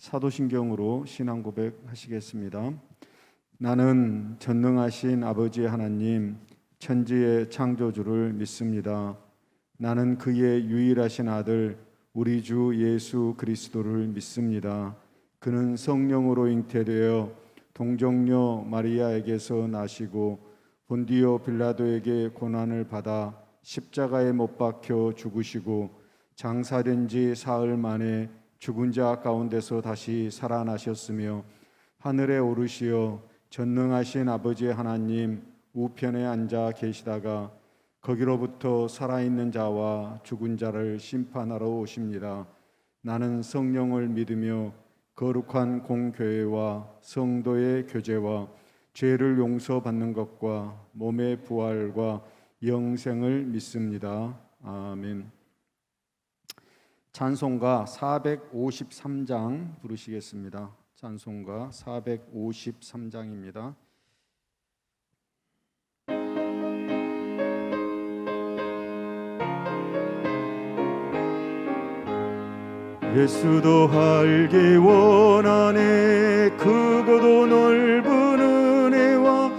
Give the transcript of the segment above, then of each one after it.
사도신경으로 신앙 고백하시겠습니다. 나는 전능하신 아버지 하나님, 천지의 창조주를 믿습니다. 나는 그의 유일하신 아들 우리 주 예수 그리스도를 믿습니다. 그는 성령으로 잉태되어 동정녀 마리아에게서 나시고 본디오 빌라도에게 고난을 받아 십자가에 못 박혀 죽으시고 장사된 지 사흘 만에 죽은 자 가운데서 다시 살아나셨으며 하늘에 오르시어 전능하신 아버지 하나님 우편에 앉아 계시다가 거기로부터 살아있는 자와 죽은 자를 심판하러 오십니다. 나는 성령을 믿으며 거룩한 공교회와 성도의 교제와 죄를 용서받는 것과 몸의 부활과 영생을 믿습니다. 아멘. 찬송가 453장 부르시겠습니다. 찬송가 453장입니다. 예수도 알기 원하네. 크고도 넓은 은혜와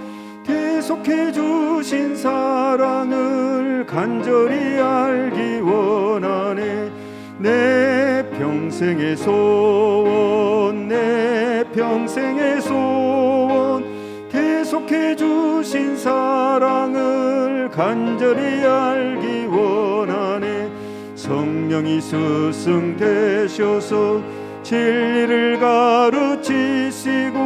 계속해 주신 사랑을 간절히 알기 원하네. 내 평생의 소원, 내 평생의 소원, 계속해 주신 사랑을 간절히 알기 원하네. 성령이 스승되셔서 진리를 가르치시고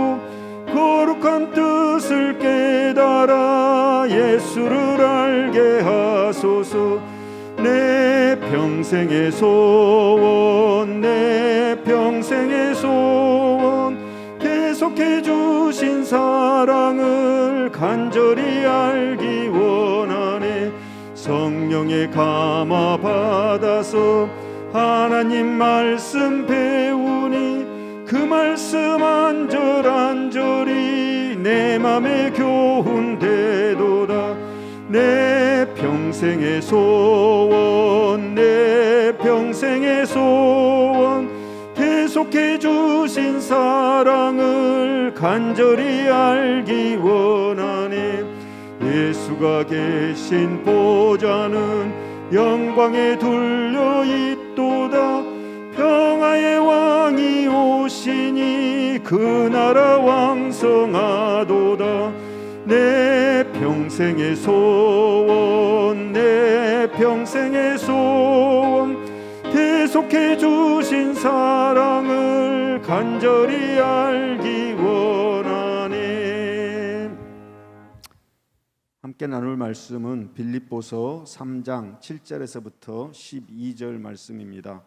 거룩한 뜻을 깨달아 예수를 알게 하소서. 내 평생의 소원, 내 평생의 소원, 계속해 주신 사랑을 간절히 알기 원하네. 성령의 감화 받아서 하나님 말씀 배우니 그 말씀 안절안절이 내 맘에 교훈되도다. 내 평생의 소원, 내 평생의 소원, 계속해 주신 사랑을 간절히 알기 원하네. 예수가 계신 보좌는 영광에 둘려 있도다. 평화의 왕이 오시니 그 나라 왕성하도다. 내 평생의 소원, 내 평생의 소원, 계속해 주신 사랑을 간절히 알기 원하네. 함께 나눌 말씀은 빌립보서 3장 7절에서부터 12절 말씀입니다.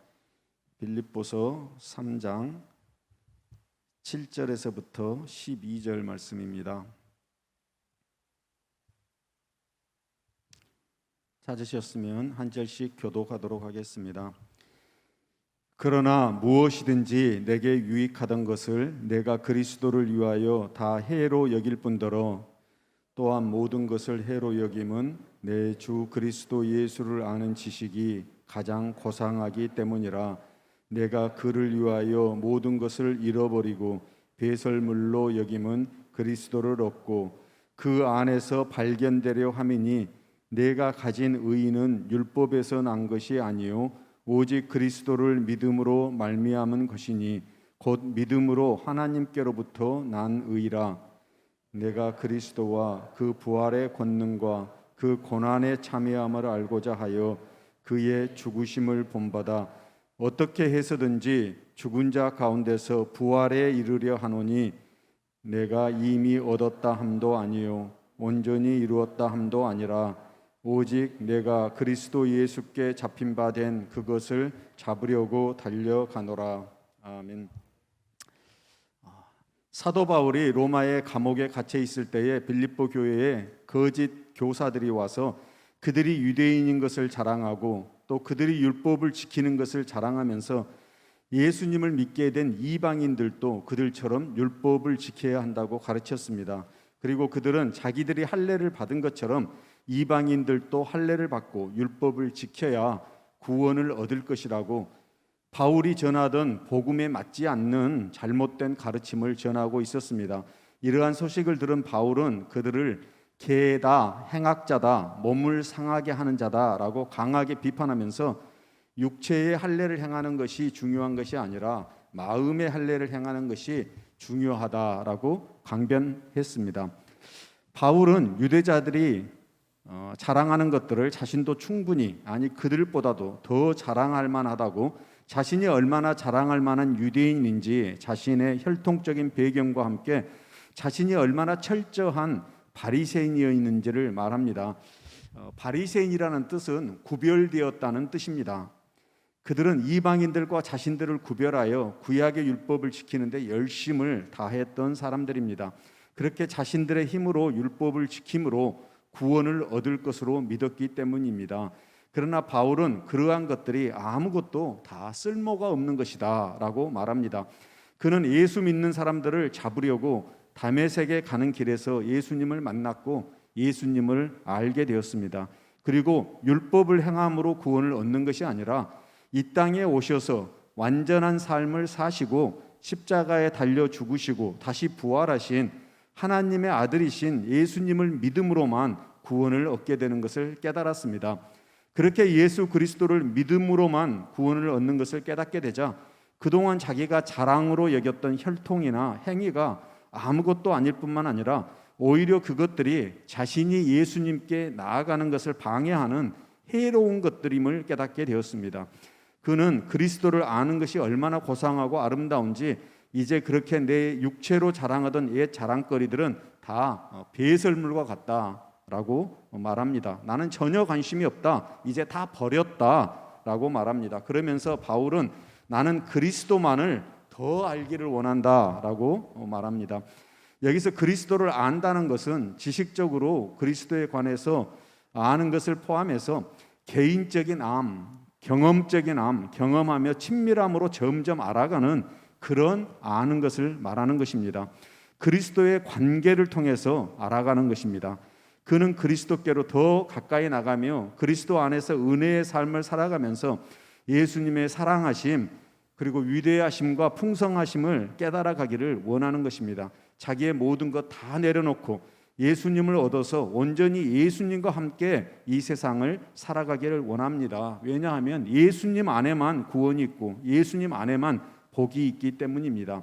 빌립보서 3장 7절에서부터 12절 말씀입니다. 찾으셨으면 한 절씩 교독하도록 하겠습니다. 그러나 무엇이든지 내게 유익하던 것을 내가 그리스도를 위하여 다 해로 여길 뿐더러 또한 모든 것을 해로 여김은 내 주 그리스도 예수를 아는 지식이 가장 고상하기 때문이라. 내가 그를 위하여 모든 것을 잃어버리고 배설물로 여김은 그리스도를 얻고 그 안에서 발견되려 함이니 내가 가진 의는 율법에서 난 것이 아니요 오직 그리스도를 믿음으로 말미암은 것이니 곧 믿음으로 하나님께로부터 난 의라. 내가 그리스도와 그 부활의 권능과 그 고난의 참여함을 알고자 하여 그의 죽으심을 본받아 어떻게 해서든지 죽은 자 가운데서 부활에 이르려 하노니 내가 이미 얻었다 함도 아니요 온전히 이루었다 함도 아니라 오직 내가 그리스도 예수께 잡힌 바 된 그것을 잡으려고 달려가노라. 아멘. 사도 바울이 로마의 감옥에 갇혀 있을 때에 빌립보 교회에 거짓 교사들이 와서 그들이 유대인인 것을 자랑하고 또 그들이 율법을 지키는 것을 자랑하면서 예수님을 믿게 된 이방인들도 그들처럼 율법을 지켜야 한다고 가르쳤습니다. 그리고 그들은 자기들이 할례를 받은 것처럼 이방인들도 할례를 받고 율법을 지켜야 구원을 얻을 것이라고 바울이 전하던 복음에 맞지 않는 잘못된 가르침을 전하고 있었습니다. 이러한 소식을 들은 바울은 그들을 개다, 행악자다, 몸을 상하게 하는 자다라고 강하게 비판하면서 육체의 할례를 행하는 것이 중요한 것이 아니라 마음의 할례를 행하는 것이 중요하다라고 강변했습니다. 바울은 유대자들이 자랑하는 것들을 자신도 충분히, 아니 그들보다도 더 자랑할 만하다고, 자신이 얼마나 자랑할 만한 유대인인지 자신의 혈통적인 배경과 함께 자신이 얼마나 철저한 바리새인이었는지를 말합니다. 바리새인이라는 뜻은 구별되었다는 뜻입니다. 그들은 이방인들과 자신들을 구별하여 구약의 율법을 지키는데 열심을 다했던 사람들입니다. 그렇게 자신들의 힘으로 율법을 지킴으로 구원을 얻을 것으로 믿었기 때문입니다. 그러나 바울은 그러한 것들이 아무것도 다 쓸모가 없는 것이다 라고 말합니다. 그는 예수 믿는 사람들을 잡으려고 다메섹에 가는 길에서 예수님을 만났고 예수님을 알게 되었습니다. 그리고 율법을 행함으로 구원을 얻는 것이 아니라 이 땅에 오셔서 완전한 삶을 사시고 십자가에 달려 죽으시고 다시 부활하신 하나님의 아들이신 예수님을 믿음으로만 구원을 얻게 되는 것을 깨달았습니다. 그렇게 예수 그리스도를 믿음으로만 구원을 얻는 것을 깨닫게 되자 그동안 자기가 자랑으로 여겼던 혈통이나 행위가 아무것도 아닐 뿐만 아니라 오히려 그것들이 자신이 예수님께 나아가는 것을 방해하는 해로운 것들임을 깨닫게 되었습니다. 그는 그리스도를 아는 것이 얼마나 고상하고 아름다운지 이제 그렇게 내 육체로 자랑하던 옛 자랑거리들은 다 배설물과 같다라고 말합니다. 나는 전혀 관심이 없다. 이제 다 버렸다라고 말합니다. 그러면서 바울은 나는 그리스도만을 더 알기를 원한다라고 말합니다. 여기서 그리스도를 안다는 것은 지식적으로 그리스도에 관해서 아는 것을 포함해서 개인적인 경험적인 경험하며 친밀함으로 점점 알아가는 그런 아는 것을 말하는 것입니다. 그리스도의 관계를 통해서 알아가는 것입니다. 그는 그리스도께로 더 가까이 나가며 그리스도 안에서 은혜의 삶을 살아가면서 예수님의 사랑하심 그리고 위대하심과 풍성하심을 깨달아 가기를 원하는 것입니다. 자기의 모든 것 다 내려놓고 예수님을 얻어서 온전히 예수님과 함께 이 세상을 살아가기를 원합니다. 왜냐하면 예수님 안에만 구원이 있고 예수님 안에만 복이 있기 때문입니다.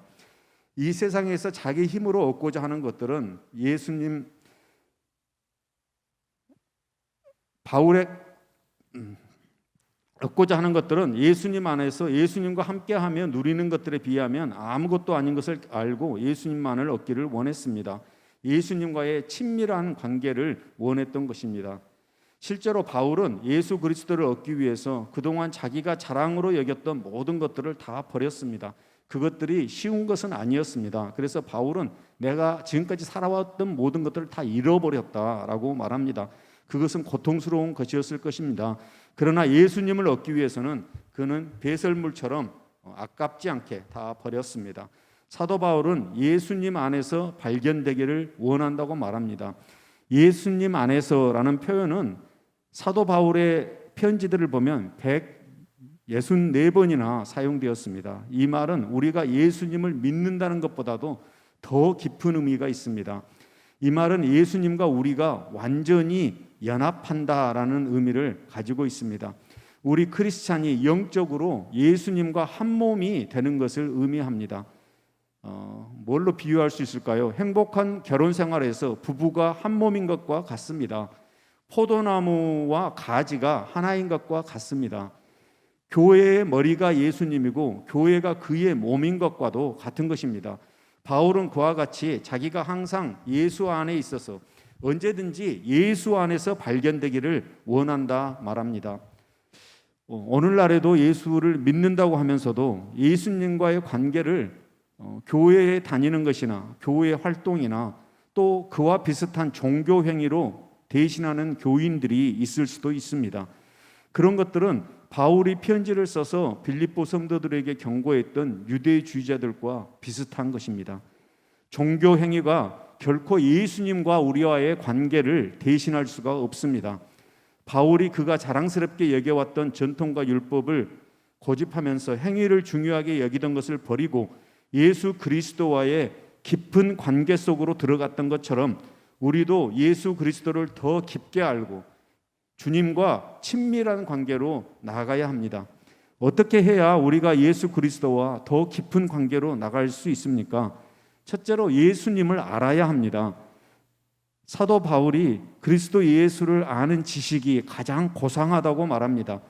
이 세상에서 자기 힘으로 얻고자 하는 것들은 바울의 얻고자 하는 것들은 예수님 안에서 예수님과 함께하며 누리는 것들에 비하면 아무것도 아닌 것을 알고 예수님만을 얻기를 원했습니다. 예수님과의 친밀한 관계를 원했던 것입니다. 실제로 바울은 예수 그리스도를 얻기 위해서 그동안 자기가 자랑으로 여겼던 모든 것들을 다 버렸습니다. 그것들이 쉬운 것은 아니었습니다. 그래서 바울은 내가 지금까지 살아왔던 모든 것들을 다 잃어버렸다라고 말합니다. 그것은 고통스러운 것이었을 것입니다. 그러나 예수님을 얻기 위해서는 그는 배설물처럼 아깝지 않게 다 버렸습니다. 사도 바울은 예수님 안에서 발견되기를 원한다고 말합니다. 예수님 안에서라는 표현은 사도 바울의 편지들을 보면 164번이나 사용되었습니다. 이 말은 우리가 예수님을 믿는다는 것보다도 더 깊은 의미가 있습니다. 이 말은 예수님과 우리가 완전히 연합한다라는 의미를 가지고 있습니다. 우리 크리스찬이 영적으로 예수님과 한 몸이 되는 것을 의미합니다. 뭘로 비유할 수 있을까요? 행복한 결혼 생활에서 부부가 한 몸인 것과 같습니다. 포도나무와 가지가 하나인 것과 같습니다. 교회의 머리가 예수님이고 교회가 그의 몸인 것과도 같은 것입니다. 바울은 그와 같이 자기가 항상 예수 안에 있어서 언제든지 예수 안에서 발견되기를 원한다 말합니다. 오늘날에도 예수를 믿는다고 하면서도 예수님과의 관계를 교회에 다니는 것이나 교회 활동이나 또 그와 비슷한 종교 행위로 대신하는 교인들이 있을 수도 있습니다. 그런 것들은 바울이 편지를 써서 빌립보 성도들에게 경고했던 유대주의자들과 비슷한 것입니다. 종교 행위가 결코 예수님과 우리와의 관계를 대신할 수가 없습니다. 바울이 그가 자랑스럽게 여겨왔던 전통과 율법을 고집하면서 행위를 중요하게 여기던 것을 버리고 예수 그리스도와의 깊은 관계 속으로 들어갔던 것처럼 우리도 예수 그리스도를 더 깊게 알고 주님과 친밀한 관계로 나아가야 합니다. 어떻게 해야 우리가 예수 그리스도와 더 깊은 관계로 나갈 수 있습니까? 첫째로 예수님을 알아야 합니다. 사도 바울이 그리스도 예수를 아는 지식이 가장 고상하다고 말합니다.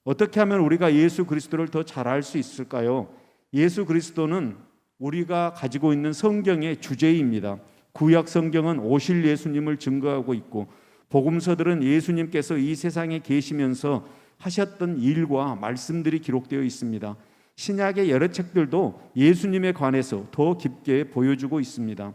어떻게 하면 우리가 예수 그리스도를 더 잘 알 수 있을까요? 예수 그리스도는 우리가 가지고 있는 성경의 주제입니다. 구약 성경은 오실 예수님을 증거하고 있고 복음서들은 예수님께서 이 세상에 계시면서 하셨던 일과 말씀들이 기록되어 있습니다. 신약의 여러 책들도 예수님에 관해서 더 깊게 보여주고 있습니다.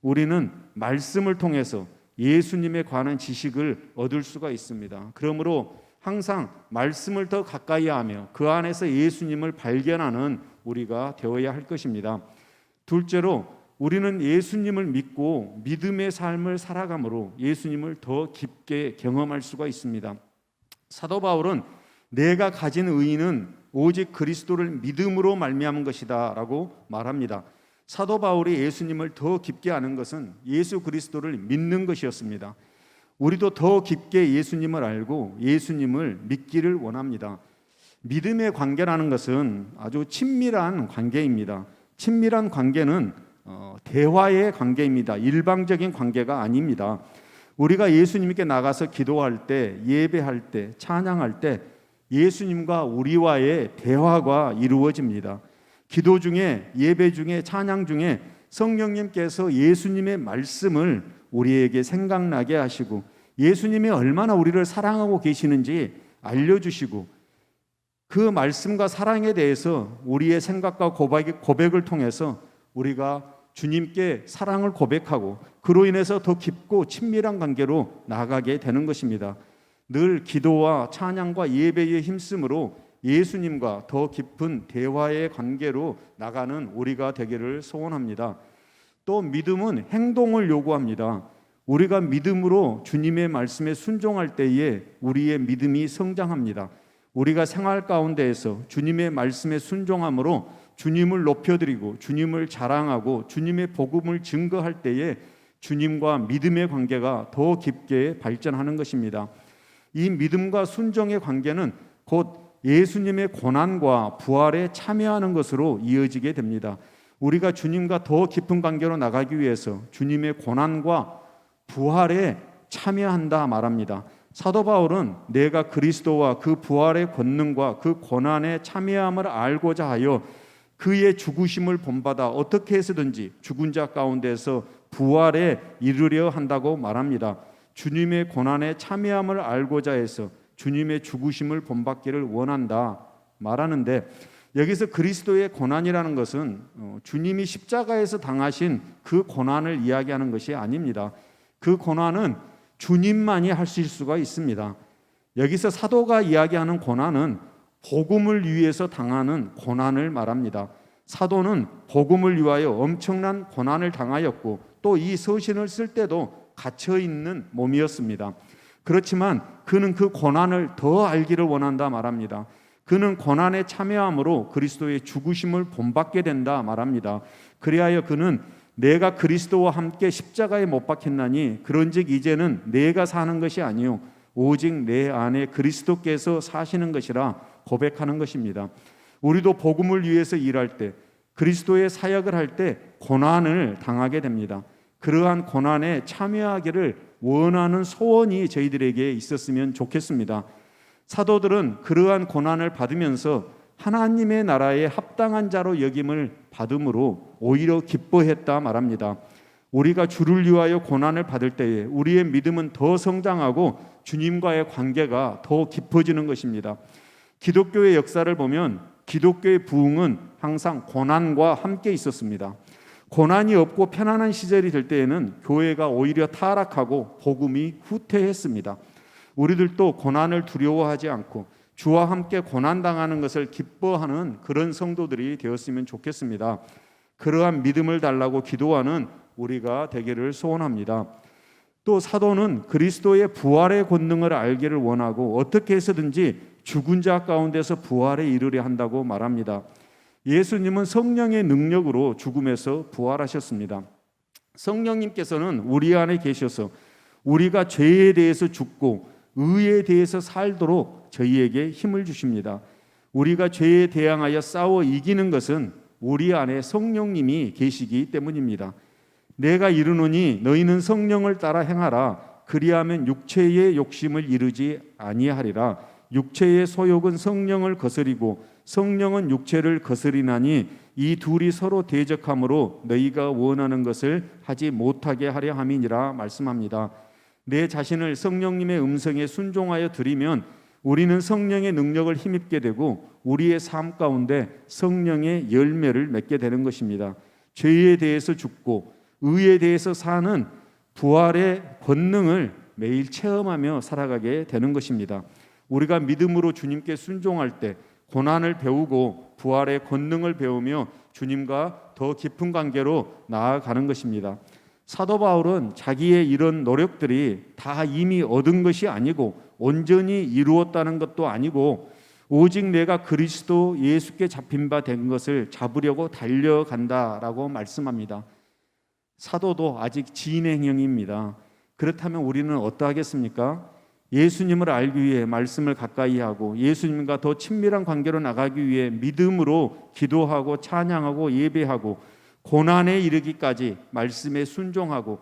우리는 말씀을 통해서 예수님에 관한 지식을 얻을 수가 있습니다. 그러므로 항상 말씀을 더 가까이 하며 그 안에서 예수님을 발견하는 우리가 되어야 할 것입니다. 둘째로 우리는 예수님을 믿고 믿음의 삶을 살아감으로 예수님을 더 깊게 경험할 수가 있습니다. 사도 바울은 내가 가진 의의는 오직 그리스도를 믿음으로 말미암은 것이다 라고 말합니다. 사도 바울이 예수님을 더 깊게 아는 것은 예수 그리스도를 믿는 것이었습니다. 우리도 더 깊게 예수님을 알고 예수님을 믿기를 원합니다. 믿음의 관계라는 것은 아주 친밀한 관계입니다. 친밀한 관계는 대화의 관계입니다. 일방적인 관계가 아닙니다. 우리가 예수님께 나가서 기도할 때, 예배할 때, 찬양할 때 예수님과 우리와의 대화가 이루어집니다. 기도 중에, 예배 중에, 찬양 중에 성령님께서 예수님의 말씀을 우리에게 생각나게 하시고 예수님이 얼마나 우리를 사랑하고 계시는지 알려주시고 그 말씀과 사랑에 대해서 우리의 생각과 고백을 통해서 우리가 주님께 사랑을 고백하고 그로 인해서 더 깊고 친밀한 관계로 나아가게 되는 것입니다. 늘 기도와 찬양과 예배에 힘쓰므로 예수님과 더 깊은 대화의 관계로 나가는 우리가 되기를 소원합니다. 또 믿음은 행동을 요구합니다. 우리가 믿음으로 주님의 말씀에 순종할 때에 우리의 믿음이 성장합니다. 우리가 생활 가운데에서 주님의 말씀에 순종함으로 주님을 높여드리고 주님을 자랑하고 주님의 복음을 증거할 때에 주님과 믿음의 관계가 더 깊게 발전하는 것입니다. 이 믿음과 순종의 관계는 곧 예수님의 고난과 부활에 참여하는 것으로 이어지게 됩니다. 우리가 주님과 더 깊은 관계로 나가기 위해서 주님의 고난과 부활에 참여한다 말합니다. 사도 바울은 내가 그리스도와 그 부활의 권능과 그 고난에 참여함을 알고자 하여 그의 죽으심을 본받아 어떻게 해서든지 죽은 자 가운데서 부활에 이르려 한다고 말합니다. 주님의 고난에 참여함을 알고자 해서 주님의 죽으심을 본받기를 원한다 말하는데 여기서 그리스도의 고난이라는 것은 주님이 십자가에서 당하신 그 고난을 이야기하는 것이 아닙니다. 그 고난은 주님만이 하실 수가 있습니다. 여기서 사도가 이야기하는 고난은 복음을 위해서 당하는 고난을 말합니다. 사도는 복음을 위하여 엄청난 고난을 당하였고 또 이 서신을 쓸 때도 갇혀있는 몸이었습니다. 그렇지만 그는 그 고난을 더 알기를 원한다 말합니다. 그는 고난에 참여함으로 그리스도의 죽으심을 본받게 된다 말합니다. 그리하여 그는 내가 그리스도와 함께 십자가에 못 박혔나니 그런즉 이제는 내가 사는 것이 아니요 오직 내 안에 그리스도께서 사시는 것이라 고백하는 것입니다. 우리도 복음을 위해서 일할 때 그리스도의 사역을 할 때 고난을 당하게 됩니다. 그러한 고난에 참여하기를 원하는 소원이 저희들에게 있었으면 좋겠습니다. 사도들은 그러한 고난을 받으면서 하나님의 나라에 합당한 자로 여김을 받음으로 오히려 기뻐했다 말합니다. 우리가 주를 위하여 고난을 받을 때에 우리의 믿음은 더 성장하고 주님과의 관계가 더 깊어지는 것입니다. 기독교의 역사를 보면 기독교의 부흥은 항상 고난과 함께 있었습니다. 고난이 없고 편안한 시절이 될 때에는 교회가 오히려 타락하고 복음이 후퇴했습니다. 우리들도 고난을 두려워하지 않고 주와 함께 고난당하는 것을 기뻐하는 그런 성도들이 되었으면 좋겠습니다. 그러한 믿음을 달라고 기도하는 우리가 되기를 소원합니다. 또 사도는 그리스도의 부활의 권능을 알기를 원하고 어떻게 해서든지 죽은 자 가운데서 부활에 이르려 한다고 말합니다. 예수님은 성령의 능력으로 죽음에서 부활하셨습니다. 성령님께서는 우리 안에 계셔서 우리가 죄에 대해서 죽고 의에 대해서 살도록 저희에게 힘을 주십니다. 우리가 죄에 대항하여 싸워 이기는 것은 우리 안에 성령님이 계시기 때문입니다. 내가 이르노니 너희는 성령을 따라 행하라. 그리하면 육체의 욕심을 이루지 아니하리라. 육체의 소욕은 성령을 거스리고 성령은 육체를 거스리나니 이 둘이 서로 대적함으로 너희가 원하는 것을 하지 못하게 하려 함이니라 말씀합니다. 내 자신을 성령님의 음성에 순종하여 드리면 우리는 성령의 능력을 힘입게 되고 우리의 삶 가운데 성령의 열매를 맺게 되는 것입니다. 죄에 대해서 죽고 의에 대해서 사는 부활의 권능을 매일 체험하며 살아가게 되는 것입니다. 우리가 믿음으로 주님께 순종할 때 고난을 배우고 부활의 권능을 배우며 주님과 더 깊은 관계로 나아가는 것입니다. 사도 바울은 자기의 이런 노력들이 다 이미 얻은 것이 아니고 온전히 이루었다는 것도 아니고 오직 내가 그리스도 예수께 잡힌 바 된 것을 잡으려고 달려간다라고 말씀합니다. 사도도 아직 진행형입니다. 그렇다면 우리는 어떠하겠습니까? 예수님을 알기 위해 말씀을 가까이 하고 예수님과 더 친밀한 관계로 나가기 위해 믿음으로 기도하고 찬양하고 예배하고 고난에 이르기까지 말씀에 순종하고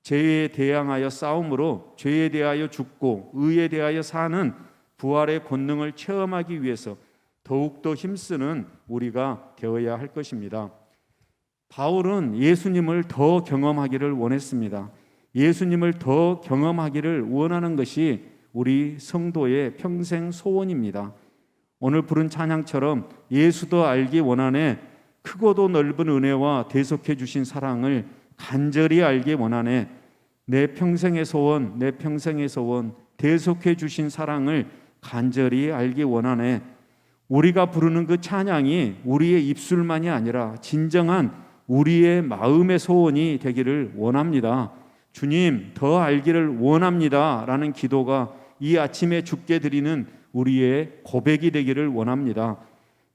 죄에 대항하여 싸움으로 죄에 대하여 죽고 의에 대하여 사는 부활의 권능을 체험하기 위해서 더욱더 힘쓰는 우리가 되어야 할 것입니다. 바울은 예수님을 더 경험하기를 원했습니다. 예수님을 더 경험하기를 원하는 것이 우리 성도의 평생 소원입니다. 오늘 부른 찬양처럼 예수도 알기 원하네, 크고도 넓은 은혜와 대속해 주신 사랑을 간절히 알기 원하네, 내 평생의 소원, 내 평생의 소원, 대속해 주신 사랑을 간절히 알기 원하네. 우리가 부르는 그 찬양이 우리의 입술만이 아니라 진정한 우리의 마음의 소원이 되기를 원합니다. 주님, 더 알기를 원합니다 라는 기도가 이 아침에 주께 드리는 우리의 고백이 되기를 원합니다.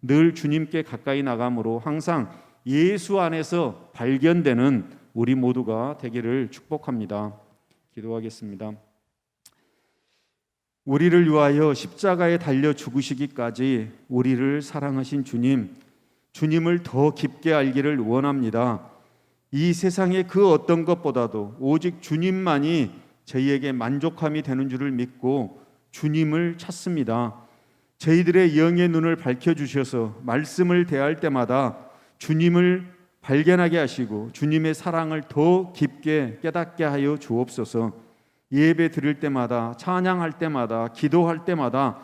늘 주님께 가까이 나감으로 항상 예수 안에서 발견되는 우리 모두가 되기를 축복합니다. 기도하겠습니다. 우리를 위하여 십자가에 달려 죽으시기까지 우리를 사랑하신 주님, 주님을 더 깊게 알기를 원합니다. 이 세상의 그 어떤 것보다도 오직 주님만이 저희에게 만족함이 되는 줄을 믿고 주님을 찾습니다. 저희들의 영의 눈을 밝혀주셔서 말씀을 대할 때마다 주님을 발견하게 하시고 주님의 사랑을 더 깊게 깨닫게 하여 주옵소서. 예배 드릴 때마다, 찬양할 때마다, 기도할 때마다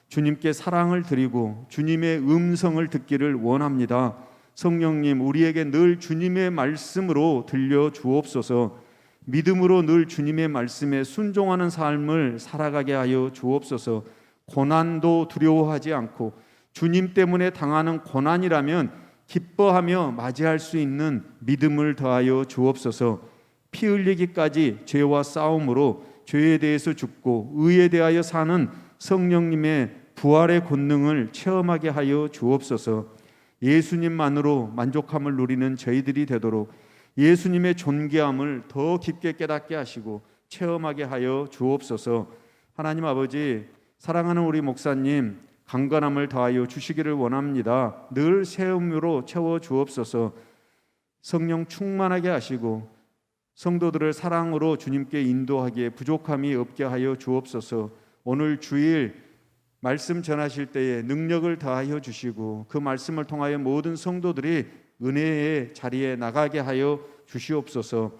주님께 사랑을 드리고 주님의 음성을 듣기를 원합니다. 성령님, 우리에게 늘 주님의 말씀으로 들려 주옵소서. 믿음으로 늘 주님의 말씀에 순종하는 삶을 살아가게 하여 주옵소서. 고난도 두려워하지 않고 주님 때문에 당하는 고난이라면 기뻐하며 맞이할 수 있는 믿음을 더하여 주옵소서. 피 흘리기까지 죄와 싸움으로 죄에 대해서 죽고 의에 대하여 사는 성령님의 부활의 권능을 체험하게 하여 주옵소서. 예수님만으로 만족함을 누리는 저희들이 되도록 예수님의 존귀함을 더 깊게 깨닫게 하시고 체험하게 하여 주옵소서. 하나님 아버지, 사랑하는 우리 목사님 강건함을 더하여 주시기를 원합니다. 늘 세움으로 채워 주옵소서. 성령 충만하게 하시고 성도들을 사랑으로 주님께 인도하기에 부족함이 없게 하여 주옵소서. 오늘 주일 말씀 전하실 때에 능력을 더하여 주시고 그 말씀을 통하여 모든 성도들이 은혜의 자리에 나가게 하여 주시옵소서.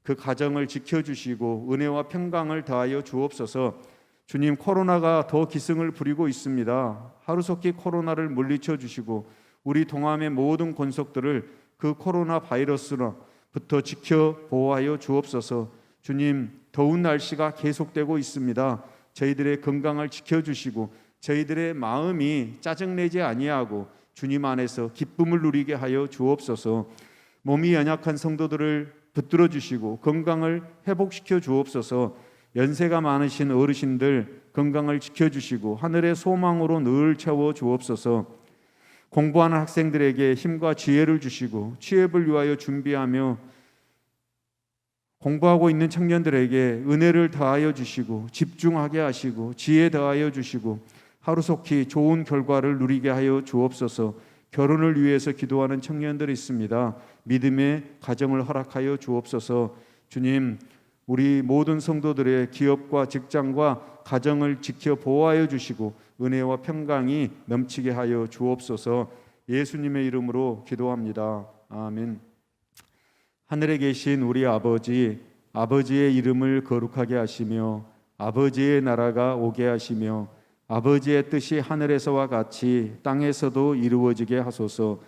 그 가정을 지켜주시고 은혜와 평강을 더하여 주옵소서. 주님, 코로나가 더 기승을 부리고 있습니다. 하루속히 코로나를 물리쳐 주시고 우리 동암의 모든 권속들을 그 코로나 바이러스로부터 지켜 보호하여 주옵소서. 주님, 더운 날씨가 계속되고 있습니다. 저희들의 건강을 지켜주시고 저희들의 마음이 짜증내지 아니하고 주님 안에서 기쁨을 누리게 하여 주옵소서. 몸이 연약한 성도들을 붙들어 주시고 건강을 회복시켜 주옵소서. 연세가 많으신 어르신들 건강을 지켜주시고 하늘의 소망으로 늘 채워 주옵소서. 공부하는 학생들에게 힘과 지혜를 주시고 취업을 위하여 준비하며 공부하고 있는 청년들에게 은혜를 더하여 주시고 집중하게 하시고 지혜 더하여 주시고 하루속히 좋은 결과를 누리게 하여 주옵소서. 결혼을 위해서 기도하는 청년들이 있습니다. 믿음의 가정을 허락하여 주옵소서. 주님, 우리 모든 성도들의 기업과 직장과 가정을 지켜 보호하여 주시고 은혜와 평강이 넘치게 하여 주옵소서. 예수님의 이름으로 기도합니다. 아멘. 하늘에 계신 우리 아버지, 아버지의 이름을 거룩하게 하시며 아버지의 나라가 오게 하시며 아버지의 뜻이 하늘에서와 같이 땅에서도 이루어지게 하소서.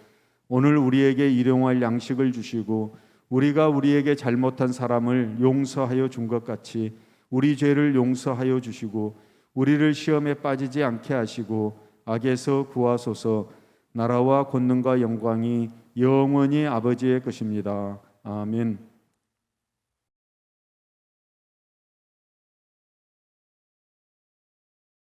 오늘 우리에게 일용할 양식을 주시고 우리가 우리에게 잘못한 사람을 용서하여 준 것 같이 우리 죄를 용서하여 주시고 우리를 시험에 빠지지 않게 하시고 악에서 구하소서. 나라와 권능과 영광이 영원히 아버지의 것입니다. 아멘.